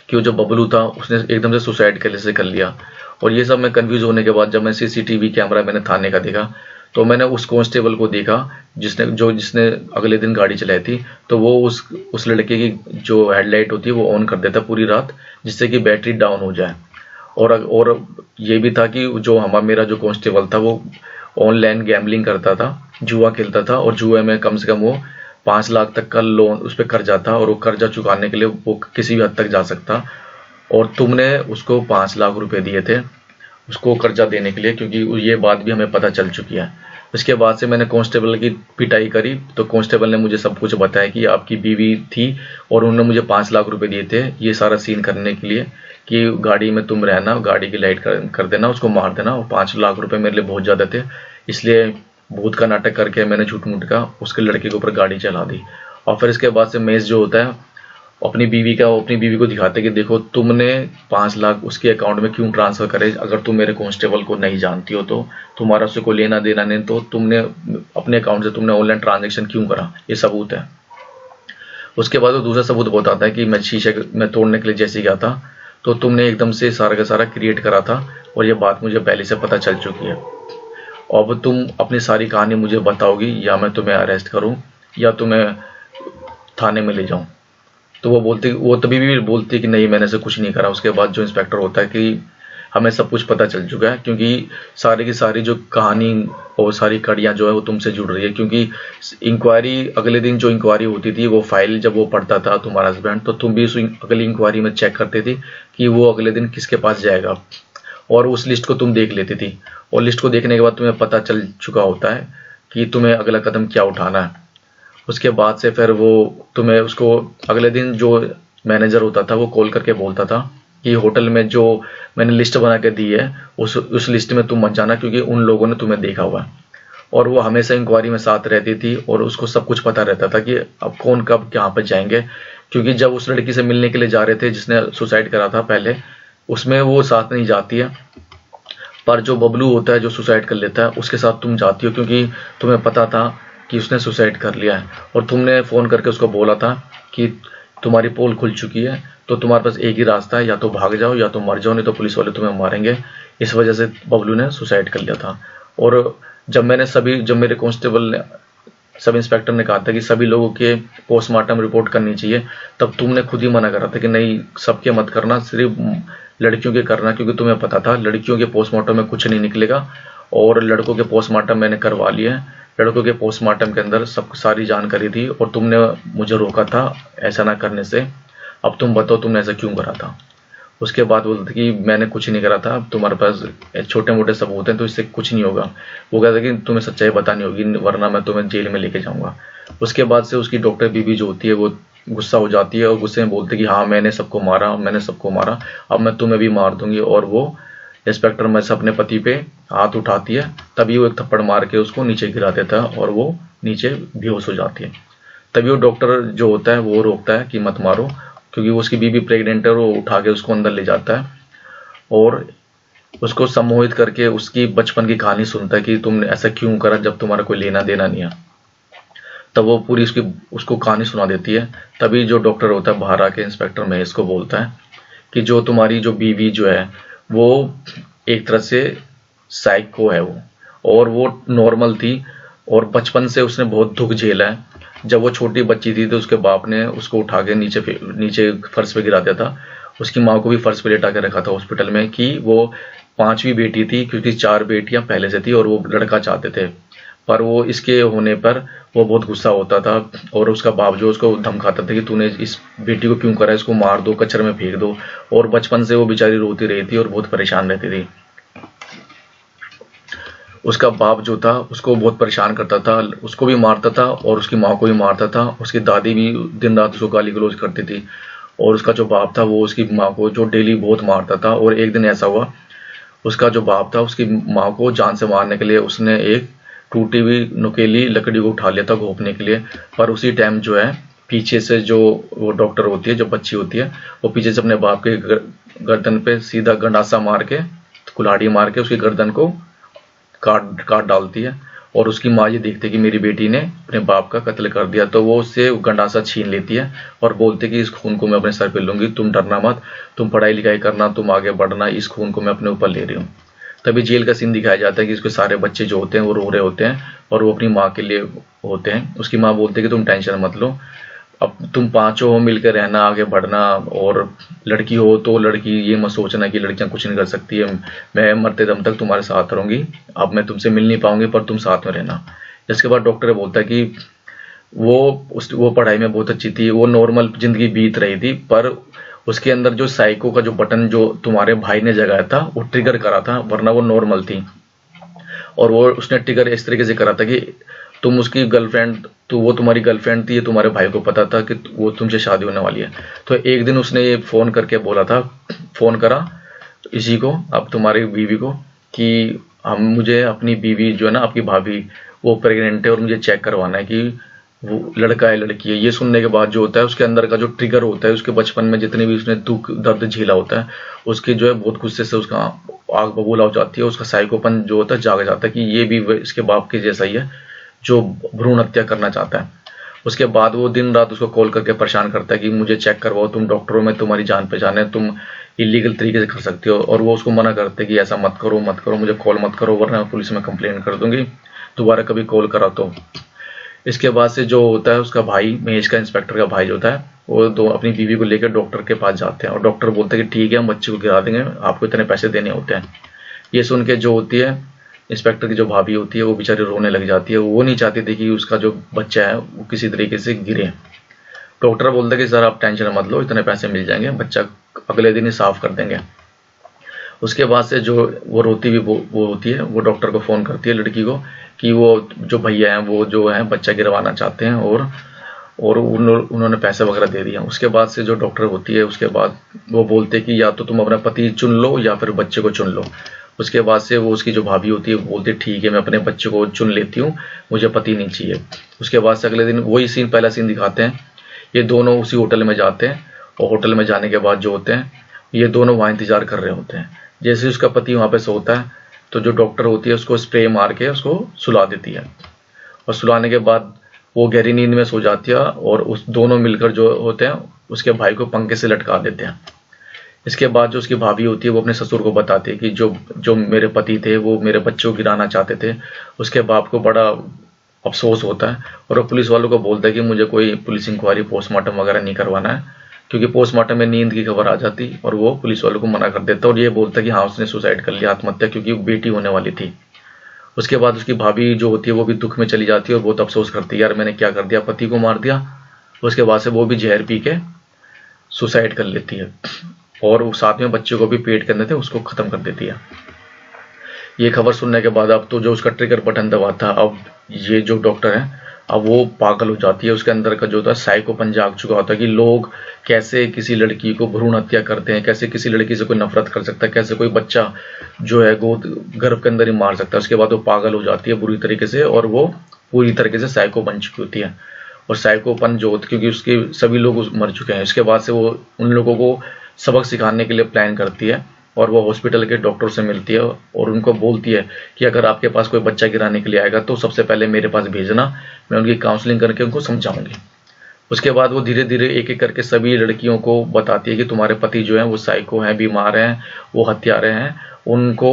S1: कि वो जो बबलू था उसने एकदम से सुसाइड कैसे कर लिया। और ये सब मैं कंफ्यूज होने के बाद जब मैं सीसीटीवी कैमरा मैंने थाने का देखा तो मैंने उस कांस्टेबल को देखा जिसने अगले दिन गाड़ी चलाई थी। तो वो उस लड़के की जो हेडलाइट होती है वो ऑन कर देता पूरी रात जिससे कि बैटरी डाउन हो जाए। और ये भी था कि जो मेरा जो कांस्टेबल था वो ऑनलाइन गैम्बलिंग करता था, जुआ खेलता था और जुए में कम से कम वो 5 लाख तक का लोन उस पर कर्जा था और वो कर्जा चुकाने के लिए वो किसी भी हद तक जा सकता। और तुमने उसको 5 लाख रुपए दिए थे उसको कर्जा देने के लिए, क्योंकि ये बात भी हमें पता चल चुकी है। उसके बाद से मैंने कांस्टेबल की पिटाई करी तो कांस्टेबल ने मुझे सब कुछ बताया कि आपकी बीवी थी और उन्होंने मुझे 5 लाख रुपए दिए थे ये सारा सीन करने के लिए कि गाड़ी में तुम रहना, गाड़ी की लाइट कर देना, उसको मार देना। और 5 लाख रुपए मेरे लिए बहुत ज्यादा थे, इसलिए भूत का नाटक करके मैंने झूठ मूठ का उसके लड़के के ऊपर गाड़ी चला दी। और फिर इसके बाद से महेश जो होता है अपनी बीवी को दिखाते कि देखो तुमने 5 लाख उसके अकाउंट में क्यों ट्रांसफर करे, अगर तुम मेरे कांस्टेबल को नहीं जानती हो तो तुम्हारा उससे कोई लेना देना नहीं, तो तुमने अपने अकाउंट से तुमने ऑनलाइन ट्रांजेक्शन क्यों करा, ये सबूत है। उसके बाद वो दूसरा सबूत बताता है कि मैं शीशे में तोड़ने के लिए जैसे गया था तो तुमने एकदम से सारा का सारा क्रिएट करा था और ये बात मुझे पहले से पता चल चुकी है। अब तुम अपनी सारी कहानी मुझे बताओगी या मैं तुम्हें अरेस्ट करूं या तुम्हें थाने में ले जाऊं। तो वो तभी भी बोलती कि नहीं मैंने से कुछ नहीं करा। उसके बाद जो इंस्पेक्टर होता है कि हमें सब कुछ पता चल चुका है, क्योंकि सारी की सारी जो कहानी और सारी कड़ियां जो है वो तुमसे जुड़ रही है। क्योंकि इंक्वायरी अगले दिन जो इंक्वायरी होती थी वो फाइल जब वो पढ़ता था तुम्हारा हस्बैंड तो तुम भी उस अगली इंक्वायरी में चेक करते थी कि वो अगले दिन किसके पास जाएगा और उस लिस्ट को तुम देख लेती थी। और लिस्ट को देखने के बाद तुम्हें पता चल चुका होता है कि तुम्हें अगला कदम क्या उठाना है। उसके बाद से फिर वो तुम्हें उसको अगले दिन जो मैनेजर होता था वो कॉल करके बोलता था कि होटल में जो मैंने लिस्ट बना के दी है उस लिस्ट में तुम मत जाना क्योंकि उन लोगों ने तुम्हें देखा हुआ है। और वो हमेशा इंक्वायरी में साथ रहती थी और उसको सब कुछ पता रहता था कि अब कौन कब कहाँ पर जाएंगे, क्योंकि जब उस लड़की से मिलने के लिए जा रहे थे जिसने सुसाइड करा था पहले उसमें वो साथ नहीं जाती है, पर जो बबलू होता है जो सुसाइड कर लेता है उसके साथ तुम जाती हो क्योंकि तुम्हें पता था कि उसने सुसाइड कर लिया है। और तुमने फोन करके उसको बोला था कि तुम्हारी पोल खुल चुकी है तो तुम्हारे पास एक ही रास्ता है, या तो भाग जाओ या तो मर जाओ, नहीं तो पुलिस वाले तुम्हें मारेंगे। इस वजह से बबलू ने सुसाइड कर लिया था। और जब मेरे कांस्टेबल ने, सब इंस्पेक्टर ने कहा था कि सभी लोगों के पोस्टमार्टम रिपोर्ट करनी चाहिए, तब तुमने खुद ही मना करा था कि नहीं सबके मत करना, सिर्फ लड़कियों के करना, क्योंकि तुम्हें पता था लड़कियों के पोस्टमार्टम में कुछ नहीं निकलेगा। और लड़कों के पोस्टमार्टम मैंने करवा लिए हैं, लड़कों के पोस्टमार्टम के अंदर सब सारी जानकारी थी और तुमने मुझे रोका था ऐसा ना करने से। अब तुम बताओ तुमने ऐसा क्यों करा था। उसके बाद बोलते कि मैंने कुछ नहीं करा था, अब तुम्हारे पास छोटे मोटे सबूत हैं तो इससे कुछ नहीं होगा। वो कहता कि तुम्हें सच्चाई बतानी होगी वरना मैं तुम्हें जेल में लेके जाऊंगा। उसके बाद से उसकी डॉक्टर बीबी जो होती है वो गुस्सा हो जाती है और गुस्से में बोलते कि हाँ मैंने सबको मारा, अब मैं तुम्हें भी मार दूंगी। और वो इंस्पेक्टर में से अपने पति पे हाथ उठाती है, तभी वो एक थप्पड़ मार के उसको नीचे गिरा देता है और वो नीचे बेहोश हो जाती है। तभी वो डॉक्टर जो होता है वो रोकता है कि मत मारो, क्योंकि वो उसकी बीबी प्रेग्नेंट है। वो उठा के उसको अंदर ले जाता है और उसको सम्मोहित करके उसकी बचपन की कहानी सुनता है कि तुमने ऐसा क्यों करा जब तुम्हारा कोई लेना देना नहीं है। तब वो पूरी उसको कहानी सुना देती है। तभी जो डॉक्टर होता है बाहर आके इंस्पेक्टर महेश को बोलता है कि जो तुम्हारी जो बीवी जो है वो एक तरह से साइको है वो, और वो नॉर्मल थी और बचपन से उसने बहुत दुख झेला है। जब वो छोटी बच्ची थी तो उसके बाप ने उसको उठा के नीचे फर्श पे गिरा दिया था। उसकी माँ को भी फर्श पे लेटा के रखा था हॉस्पिटल में कि वो पांचवी बेटी थी, क्योंकि 4 बेटियां पहले से थी और वो लड़का चाहते थे। पर वो इसके होने पर वो बहुत गुस्सा होता था और उसका बाप जो उसको धमकाता था कि तूने इस बेटी को क्यों करा, इसको मार दो, कचरे में फेंक दो। और बचपन से वो बेचारी रोती रही थी और बहुत परेशान रहती थी। उसका बाप जो था उसको बहुत परेशान करता था, उसको भी मारता था और उसकी माँ को भी मारता था। उसकी दादी भी दिन रात उसको गाली गलौज करती थी और उसका जो बाप था वो उसकी माँ को जो डेली बहुत मारता था। और एक दिन ऐसा हुआ, उसका जो बाप था उसकी माँ को जान से मारने के लिए उसने एक टूटी हुई नुकीली लकड़ी को उठा लिया था घोंपने के लिए। पर उसी टाइम जो है पीछे से जो वो डॉक्टर होती है, जो बच्ची होती है, वो पीछे से अपने बाप के गर्दन पे सीधा गंडासा मार के, कुल्हाड़ी मार के उसकी गर्दन को काट काट डालती है। और उसकी माँ ये देखती है कि मेरी बेटी ने अपने बाप का कत्ल कर दिया, तो वो उससे गंडासा छीन लेती है और बोलती कि इस खून को मैं अपने सर पे लूंगी, तुम डरना मत, तुम पढ़ाई लिखाई करना, तुम आगे बढ़ना, इस खून को मैं अपने ऊपर ले रही हूँ। तभी जेल का सीन दिखाया जाता है कि उसके सारे बच्चे जो होते हैं वो रो रहे होते हैं और वो अपनी माँ के लिए होते हैं। उसकी माँ बोलती है कि तुम टेंशन मत लो, अब तुम पांचों हो मिलकर रहना, आगे बढ़ना, और लड़की हो तो लड़की ये मत सोचना कि लड़कियां कुछ नहीं कर सकती है, मैं मरते दम तक तुम्हारे साथ रहूंगी, अब मैं तुमसे मिल नहीं पाऊंगी पर तुम साथ में रहना। इसके बाद डॉक्टर बोलता है कि वो पढ़ाई में बहुत अच्छी थी, वो नॉर्मल जिंदगी बीत रही थी, पर उसके अंदर जो साइको का जो बटन जो तुम्हारे भाई ने जगाया था वो ट्रिगर करा था, वरना वो नॉर्मल थी। और वो उसने ट्रिगर इस तरीके से करा था कि तुम उसकी गर्लफ्रेंड, तो वो तुम्हारी गर्लफ्रेंड थी, ये तुम्हारे भाई को पता था कि वो तुमसे शादी होने वाली है। तो एक दिन उसने ये फोन करके बोला था, फोन करा इसी को, अब तुम्हारी बीवी को, कि मुझे अपनी बीवी जो है ना, आपकी भाभी, वो प्रेग्नेंट है और मुझे चेक करवाना है कि वो लड़का है लड़की है। ये सुनने के बाद जो होता है उसके अंदर का जो ट्रिगर होता है, उसके बचपन में जितने भी उसने दुख दर्द झेला होता है, उसकी जो है बहुत गुस्से से उसका आग बबूला हो जाती है, उसका साइकोपन जो होता है जाग जाता है कि ये भी इसके बाप के जैसा ही है जो भ्रूण हत्या करना चाहता है। उसके बाद वो दिन रात उसको कॉल करके परेशान करता है कि मुझे चेक करवाओ, तुम डॉक्टरों में तुम्हारी जान पहचान है, तुम इलीगल तरीके से कर सकते हो। और वो उसको मना करते हैं कि ऐसा मत करो मत करो, मुझे कॉल मत करो वरना मैं पुलिस में कंप्लेंट कर दूंगी दोबारा कभी कॉल करा तो। इसके बाद से जो होता है उसका भाई महेश का, इंस्पेक्टर का भाई जो होता है, वो दो अपनी बीवी को लेकर डॉक्टर के पास जाते हैं और डॉक्टर बोलते हैं कि ठीक है हम बच्चे को गिरा देंगे, आपको इतने पैसे देने होते हैं। ये सुन के जो होती है इंस्पेक्टर की जो भाभी होती है वो बेचारी रोने लग जाती है, वो नहीं चाहती थी कि उसका जो बच्चा है वो किसी तरीके से गिरे। डॉक्टर बोलता है कि सर आप टेंशन मत लो, इतने पैसे मिल जाएंगे, बच्चा अगले दिन ही साफ कर देंगे। उसके बाद से जो वो रोती भी वो होती है, वो डॉक्टर को फोन करती है लड़की को कि वो जो भैया हैं वो जो है बच्चा गिरवाना चाहते हैं और उन्होंने पैसे वगैरह दे दिया। उसके बाद से जो डॉक्टर होती है उसके बाद वो बोलते कि या तो तुम अपना पति चुन लो या फिर बच्चे को चुन लो। उसके बाद से वो उसकी जो भाभी होती है वो बोलती है ठीक है मैं अपने बच्चे को चुन लेती हूँ, मुझे पति नहीं चाहिए। उसके बाद से अगले दिन वही सीन, पहला सीन दिखाते हैं, ये दोनों उसी होटल में जाते हैं और होटल में जाने के बाद जो होते हैं ये दोनों वहाँ इंतजार कर रहे होते हैं। जैसे उसका पति वहाँ पे सोता है तो जो डॉक्टर होती है उसको स्प्रे मार के उसको सुला देती है और सुलाने के बाद वो गहरी नींद में सो जाती है और उस दोनों मिलकर जो होते हैं उसके भाई को पंखे से लटका देते हैं। इसके बाद जो उसकी भाभी होती है वो अपने ससुर को बताती है कि जो जो मेरे पति थे वो मेरे बच्चों को गिराना चाहते थे। उसके बाप को बड़ा अफसोस होता है और वो पुलिस वालों को बोलता है कि मुझे कोई पुलिस इंक्वायरी पोस्टमार्टम वगैरह नहीं करवाना है, क्योंकि पोस्टमार्टम में नींद की खबर आ जाती और वो पुलिस वालों को मना कर देता और ये बोलता है कि हाँ उसने सुसाइड कर लिया, आत्महत्या, क्योंकि बेटी होने वाली थी। उसके बाद उसकी भाभी जो होती है वो भी दुख में चली जाती है और बहुत अफसोस करती है, यार मैंने क्या कर दिया, पति को मार दिया। उसके बाद से वो भी जहर पी के सुसाइड कर लेती है और वो साथ में बच्चे को भी पेट के अंदर थे उसको खत्म कर देती है। ये खबर सुनने के बाद अब तो जो उसका ट्रिगर बटन दबा था, अब ये जो डॉक्टर है अब वो पागल हो जाती है। उसके अंदर का जो था साइकोपन जाग चुका होता है कि लोग कैसे किसी लड़की को भ्रूण हत्या करते हैं, कैसे किसी लड़की से कोई नफरत कर सकता है, कैसे कोई बच्चा जो है गोद गर्भ के अंदर ही मार सकता है। उसके बाद वो पागल हो जाती है बुरी तरीके से और वो पूरी तरीके से साइको बन चुकी होती है। और साइकोपन जो होता है, क्योंकि उसके सभी लोग मर चुके हैं, इसके बाद से वो उन लोगों को सबक सिखाने के लिए प्लान करती है और वो हॉस्पिटल के डॉक्टर से मिलती है और उनको बोलती है कि अगर आपके पास कोई बच्चा गिराने के लिए आएगा तो सबसे पहले मेरे पास भेजना, मैं उनकी काउंसलिंग करके उनको समझाऊंगी। उसके बाद वो धीरे धीरे एक एक करके सभी लड़कियों को बताती है कि तुम्हारे पति जो हैं वो साइको हैं, बीमार हैं, वो हत्यारे हैं, उनको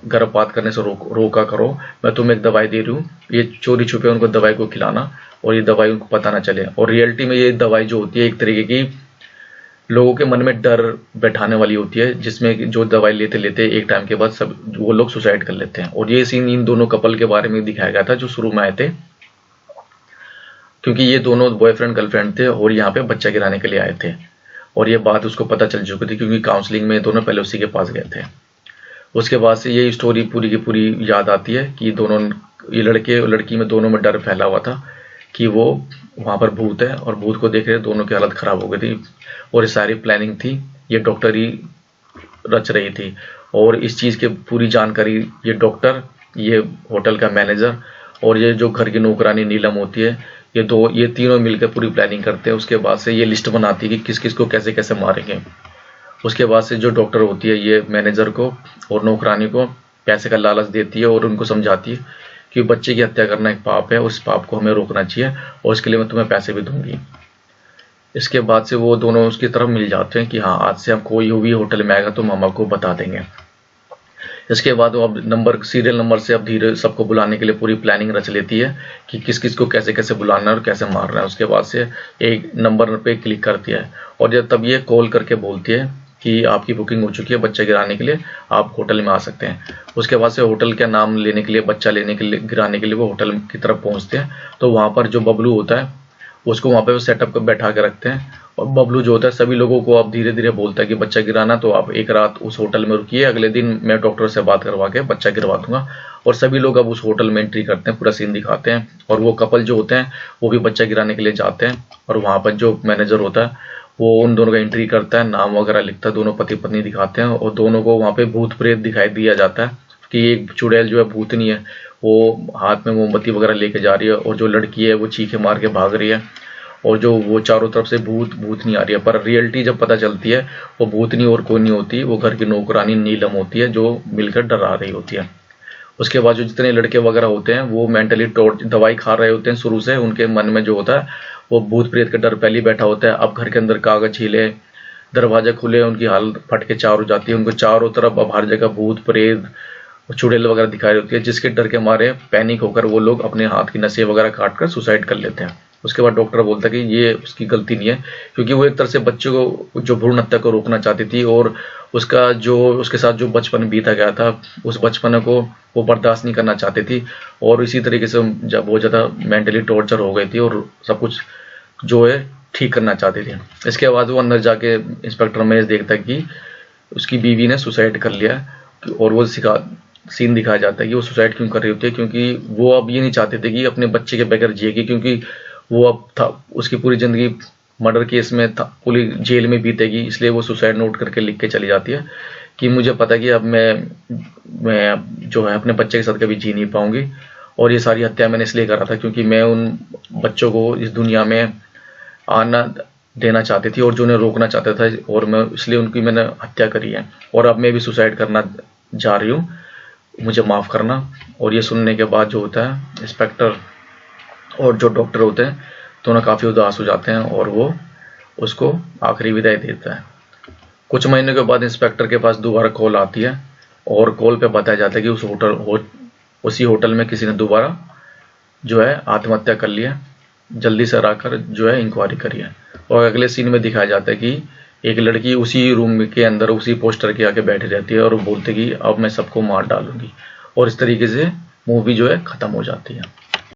S1: गर्भपात करने से रोका करो। मैं तुम्हें एक दवाई दे रही हूँ, ये चोरी छुपे उनको दवाई को खिलाना और ये दवाई उनको पता ना चले। और रियलिटी में ये दवाई जो होती है एक तरीके की लोगों के मन में डर बैठाने वाली होती है, जिसमें जो दवाई लेते लेते एक टाइम के बाद सब वो लोग सुसाइड कर लेते हैं। और ये सीन इन दोनों कपल के बारे में दिखाया गया था जो शुरू में आए थे, क्योंकि ये दोनों बॉयफ्रेंड गर्लफ्रेंड थे और यहाँ पे बच्चा गिराने के लिए आए थे और ये बात उसको पता चल चुकी थी क्योंकि काउंसलिंग में दोनों पहले उसी के पास गए थे। उसके बाद से ये स्टोरी पूरी की पूरी याद आती है कि दोनों ये लड़के और लड़की में दोनों में डर फैला हुआ था कि वो वहां पर भूत है और भूत को देख रहे दोनों की हालत खराब हो गई थी और ये सारी प्लानिंग थी, ये डॉक्टर ही रच रही थी। और इस चीज की पूरी जानकारी ये डॉक्टर, ये होटल का मैनेजर और ये जो घर की नौकरानी नीलम होती है, ये तीनों मिलकर पूरी प्लानिंग करते हैं। उसके बाद से ये लिस्ट बनाती है कि किस किस को कैसे कैसे मारेंगे। उसके बाद से जो डॉक्टर होती है ये मैनेजर को और नौकरानी को पैसे का लालच देती है और उनको समझाती है कि बच्चे की हत्या करना एक पाप है, उस पाप को हमें रोकना चाहिए और इसके लिए मैं तुम्हें पैसे भी दूंगी। इसके बाद से वो दोनों उसकी तरफ मिल जाते हैं कि हाँ आज से हम कोई भी होटल में आएगा तो मामा को बता देंगे। इसके बाद वो अब सीरियल नंबर से अब धीरे सबको बुलाने के लिए पूरी प्लानिंग रच लेती है कि किस किस को कैसे कैसे बुलाना है और कैसे मारना है। उसके बाद से एक नंबर पे क्लिक करती है और तब ये कॉल करके बोलती है कि आपकी बुकिंग हो चुकी है बच्चा गिराने के लिए, आप होटल में आ सकते हैं। उसके बाद से होटल का नाम लेने के लिए, बच्चा लेने के लिए, गिराने के लिए वो होटल की तरफ पहुंचते हैं। तो वहां पर जो बबलू होता है उसको वहां पे वो सेटअप कर बैठा के रखते हैं और बबलू जो होता है सभी लोगों को अब धीरे धीरे बोलता है कि बच्चा गिराना तो आप एक रात उस होटल में रुकिए, अगले दिन मैं डॉक्टर से बात करवा के बच्चा गिरवा दूंगा। और सभी लोग अब उस होटल में एंट्री करते हैं, पूरा सीन दिखाते हैं और वो कपल जो होते हैं वो भी बच्चा गिराने के लिए जाते हैं और वहां पर जो मैनेजर होता है वो उन दोनों का एंट्री करता है, नाम वगैरह लिखता है, दोनों पति पत्नी दिखाते हैं और दोनों को वहां पे भूत प्रेत दिखाई दिया जाता है कि एक चुड़ैल जो है भूतनी है वो हाथ में मोमबत्ती वगैरह लेके जा रही है और जो लड़की है वो चीखे मार के भाग रही है और जो वो चारों तरफ से भूतनी आ रही है। पर रियलिटी जब पता चलती है वो भूतनी और कोई नहीं होती, वो घर की नौकरानी नीलम होती है जो मिलकर डरा रही होती है। उसके बाद जो जितने लड़के वगैरह होते हैं वो मेंटली दवाई खा रहे होते हैं शुरू से, उनके मन में जो होता है वो भूत प्रेत का डर पहले ही बैठा होता है। अब घर के अंदर कागज हिले, दरवाजे खुले, उनकी हालत फट के चार हो जाती है, उनको चारों तरफ अब हर जगह भूत प्रेत चुड़ैल वगैरह दिखाई देती है, जिसके डर के मारे पैनिक होकर वो लोग अपने हाथ की नसें वगैरह काट कर सुसाइड कर लेते हैं। उसके बाद डॉक्टर बोलता है कि ये उसकी गलती नहीं है क्योंकि वो एक तरह से बच्चे को जो भ्रूण हत्या को रोकना चाहती थी और उसका जो उसके साथ जो बचपन बीता गया था उस बचपन को वो बर्दाश्त नहीं करना चाहती थी और इसी तरीके से जब बहुत ज़्यादा मेंटली टॉर्चर हो गई थी और सब कुछ जो है ठीक करना चाहती थी। इसके बाद वो अंदर जाके इंस्पेक्टर महेश देखता है कि उसकी बीवी ने सुसाइड कर लिया और वो सीन दिखाया जाता है कि वो सुसाइड क्यों कर रही होती है, क्योंकि वो अब ये नहीं चाहते थे कि अपने बच्चे के बगैर जिएगी, क्योंकि वो अब था उसकी पूरी जिंदगी मर्डर केस में था, पूरी जेल में बीतेगी, इसलिए वो सुसाइड नोट करके लिख के चली जाती है कि मुझे पता कि अब मैं जो है अपने बच्चे के साथ कभी जी नहीं पाऊंगी और ये सारी हत्या मैंने इसलिए करा था क्योंकि मैं उन बच्चों को इस दुनिया में आना देना चाहती थी और जो उन्हें रोकना चाहता था और मैं इसलिए उनकी मैंने हत्या करी है और अब मैं भी सुसाइड करना जा रही हूँ, मुझे माफ़ करना। और ये सुनने के बाद जो होता है इंस्पेक्टर और जो डॉक्टर होते हैं दोनों काफ़ी उदास हो जाते हैं और वो उसको आखिरी विदाई देता है। कुछ महीने के बाद इंस्पेक्टर के पास दोबारा कॉल आती है और कॉल पे बताया जाता है कि उसी होटल में किसी ने दोबारा जो है आत्महत्या कर लिया, जल्दी से आकर जो है इंक्वायरी करिए। और अगले सीन में दिखाया जाता है कि एक लड़की उसी रूम के अंदर उसी पोस्टर के आके बैठी रहती है और बोलती कि अब मैं सबको मार डालूंगी, और इस तरीके से मूवी जो है खत्म हो जाती है।